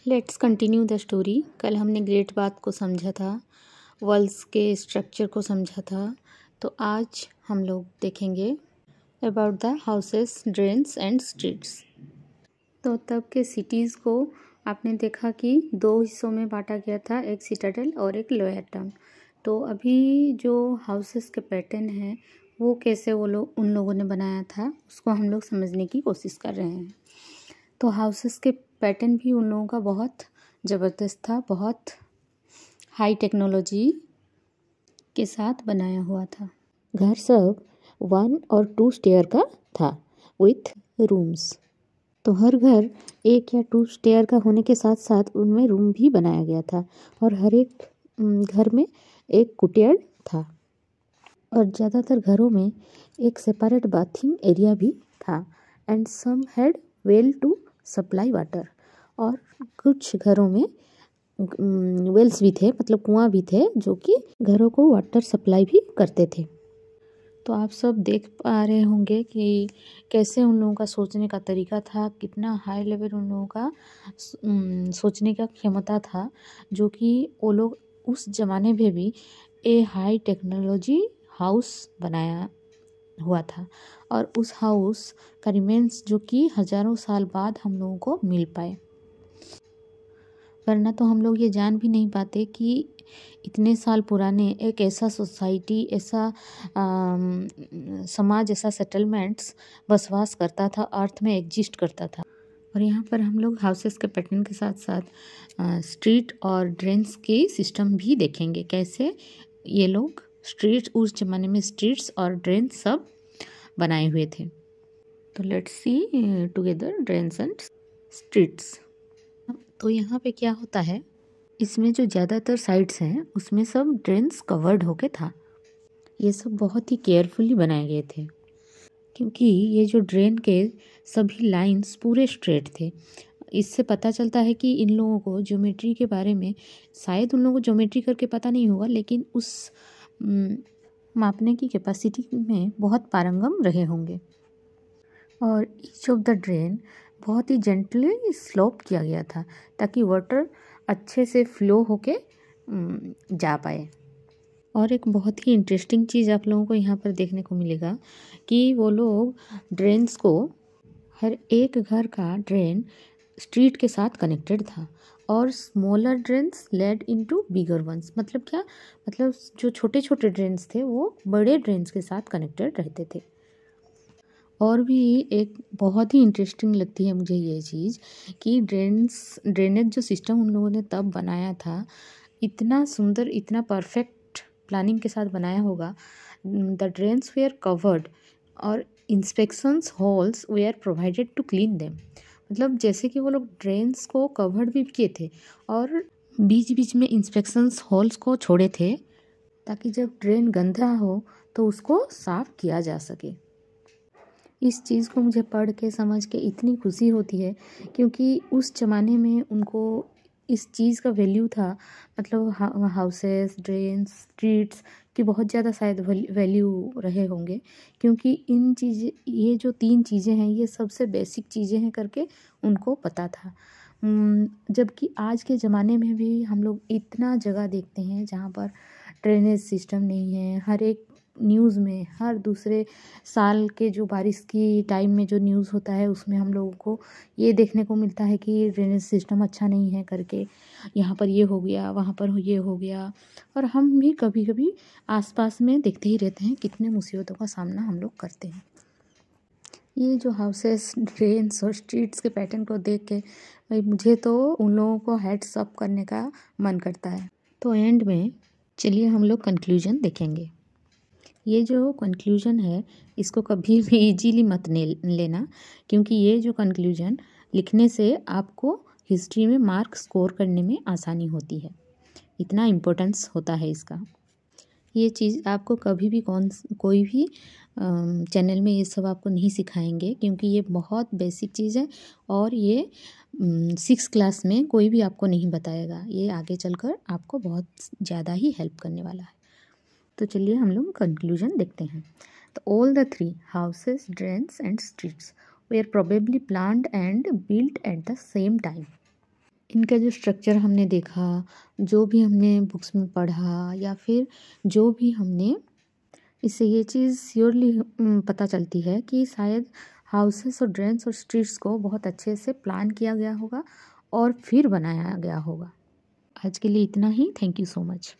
Let's continue the story. कल हमने great bath को समझा था, वॉल्स के स्ट्रक्चर को समझा था। तो आज हम लोग देखेंगे about the houses, drains and streets. तो तब के सिटीज़ को आपने देखा कि दो हिस्सों में बांटा गया था, एक सिटाडेल और एक लोअर टाउन। तो अभी जो हाउसेस के पैटर्न है वो कैसे उन लोगों ने बनाया था उसको हम लोग समझने की कोशिश कर रहे हैं। तो हाउसेस के पैटर्न भी उन लोगों का बहुत ज़बरदस्त था, बहुत हाई टेक्नोलॉजी के साथ बनाया हुआ था। घर सब 1 और 2 स्टेयर का था विथ रूम्स। तो हर घर 1 या 2 स्टेयर का होने के साथ साथ उनमें रूम भी बनाया गया था और हर एक घर में एक कुटियाड़ था और ज़्यादातर घरों में एक सेपरेट बाथिंग एरिया भी था and some had well to supply water. और कुछ घरों में वेल्स भी थे, मतलब कुआं भी थे जो कि घरों को वाटर सप्लाई भी करते थे। तो आप सब देख पा रहे होंगे कि कैसे उन लोगों का सोचने का तरीका था, कितना हाई लेवल उन लोगों का सोचने का क्षमता था, जो कि वो लोग उस ज़माने में भी ए हाई टेक्नोलॉजी हाउस बनाया हुआ था। और उस हाउस का रिमेन्स जो कि हज़ारों साल बाद हम लोगों को मिल पाए, वरना तो हम लोग ये जान भी नहीं पाते कि इतने साल पुराने एक ऐसा सोसाइटी, ऐसा समाज, ऐसा सेटलमेंट्स बसवास करता था, अर्थ में एग्जिस्ट करता था। और यहाँ पर हम लोग हाउसेस के पैटर्न के साथ साथ स्ट्रीट और ड्रेन्स के सिस्टम भी देखेंगे, कैसे ये लोग स्ट्रीट्स, उस ज़माने में स्ट्रीट्स और ड्रेन्स सब बनाए हुए थे। तो let's see together drains and streets. तो यहाँ पे क्या होता है, इसमें जो ज़्यादातर साइड्स हैं उसमें सब ड्रेन्स कवर्ड होके था। ये सब बहुत ही केयरफुली बनाए गए थे क्योंकि ये जो ड्रेन के सभी लाइंस पूरे स्ट्रेट थे। इससे पता चलता है कि इन लोगों को ज्योमेट्री के बारे में, शायद उन लोगों को ज्योमेट्री करके पता नहीं होगा, लेकिन उस मापने की कैपेसिटी में बहुत पारंगम रहे होंगे। और ईच ऑफ द ड्रेन बहुत ही जेंटली स्लोप किया गया था ताकि वाटर अच्छे से फ्लो होके जा पाए। और एक बहुत ही इंटरेस्टिंग चीज़ आप लोगों को यहाँ पर देखने को मिलेगा कि वो लोग ड्रेन्स को, हर एक घर का ड्रेन स्ट्रीट के साथ कनेक्टेड था और स्मॉलर ड्रेन्स लेड इनटू बिगर वंस। मतलब क्या, मतलब जो छोटे छोटे ड्रेन्स थे वो बड़े ड्रेन्स के साथ कनेक्टेड रहते थे। और भी एक बहुत ही इंटरेस्टिंग लगती है मुझे ये चीज़ कि ड्रेनेज जो सिस्टम उन लोगों ने तब बनाया था, इतना सुंदर, इतना परफेक्ट प्लानिंग के साथ बनाया होगा। द ड्रेन्स वेयर कवर्ड और inspections holes were provided to clean them. मतलब जैसे कि वो लोग ड्रेन्स को कवर्ड भी किए थे और बीच बीच में इंस्पेक्शंस हॉल्स को छोड़े थे ताकि जब ड्रेन गंदा हो तो उसको साफ़ किया जा सके। इस चीज़ को मुझे पढ़ के समझ के इतनी खुशी होती है क्योंकि उस ज़माने में उनको इस चीज़ का वैल्यू था। मतलब हाउसेस, ड्रेन्स, स्ट्रीट्स की बहुत ज़्यादा शायद वैल्यू रहे होंगे क्योंकि ये जो 3 चीज़ें हैं ये सबसे बेसिक चीज़ें हैं करके उनको पता था। जबकि आज के ज़माने में भी हम लोग इतना जगह देखते हैं जहाँ पर ड्रेनेज सिस्टम नहीं है। हर एक न्यूज़ में, हर दूसरे साल के जो बारिश की टाइम में जो न्यूज़ होता है उसमें हम लोगों को ये देखने को मिलता है कि ड्रेनेज सिस्टम अच्छा नहीं है करके, यहाँ पर ये हो गया, वहाँ पर ये हो गया। और हम भी कभी कभी आसपास में देखते ही रहते हैं कितने मुसीबतों का सामना हम लोग करते हैं। ये जो हाउसेस, ड्रेन्स और स्ट्रीट्स के पैटर्न को देख के भाई मुझे तो उन लोगों को हेड्स अप करने का मन करता है। तो एंड में चलिए हम लोग कंक्लूजन देखेंगे। ये जो कंक्लूजन है इसको कभी भी इजीली मत लेना क्योंकि ये जो कंक्लूजन लिखने से आपको हिस्ट्री में मार्क स्कोर करने में आसानी होती है, इतना इम्पोर्टेंस होता है इसका। ये चीज़ आपको कभी भी कोई भी चैनल में ये सब आपको नहीं सिखाएंगे क्योंकि ये बहुत बेसिक चीज़ है और ये 6 क्लास में कोई भी आपको नहीं बताएगा। ये आगे चलकर आपको बहुत ज़्यादा ही हेल्प करने वाला है। तो चलिए हम लोग कंक्लूजन देखते हैं। तो all the 3 houses, drains and streets were probably planned and built at the same time. इनका जो स्ट्रक्चर हमने देखा, जो भी हमने बुक्स में पढ़ा या फिर जो भी हमने, इससे ये चीज़ श्योरली पता चलती है कि शायद हाउसेस और ड्रेन्स और स्ट्रीट्स को बहुत अच्छे से प्लान किया गया होगा और फिर बनाया गया होगा। आज के लिए इतना ही। Thank you so much.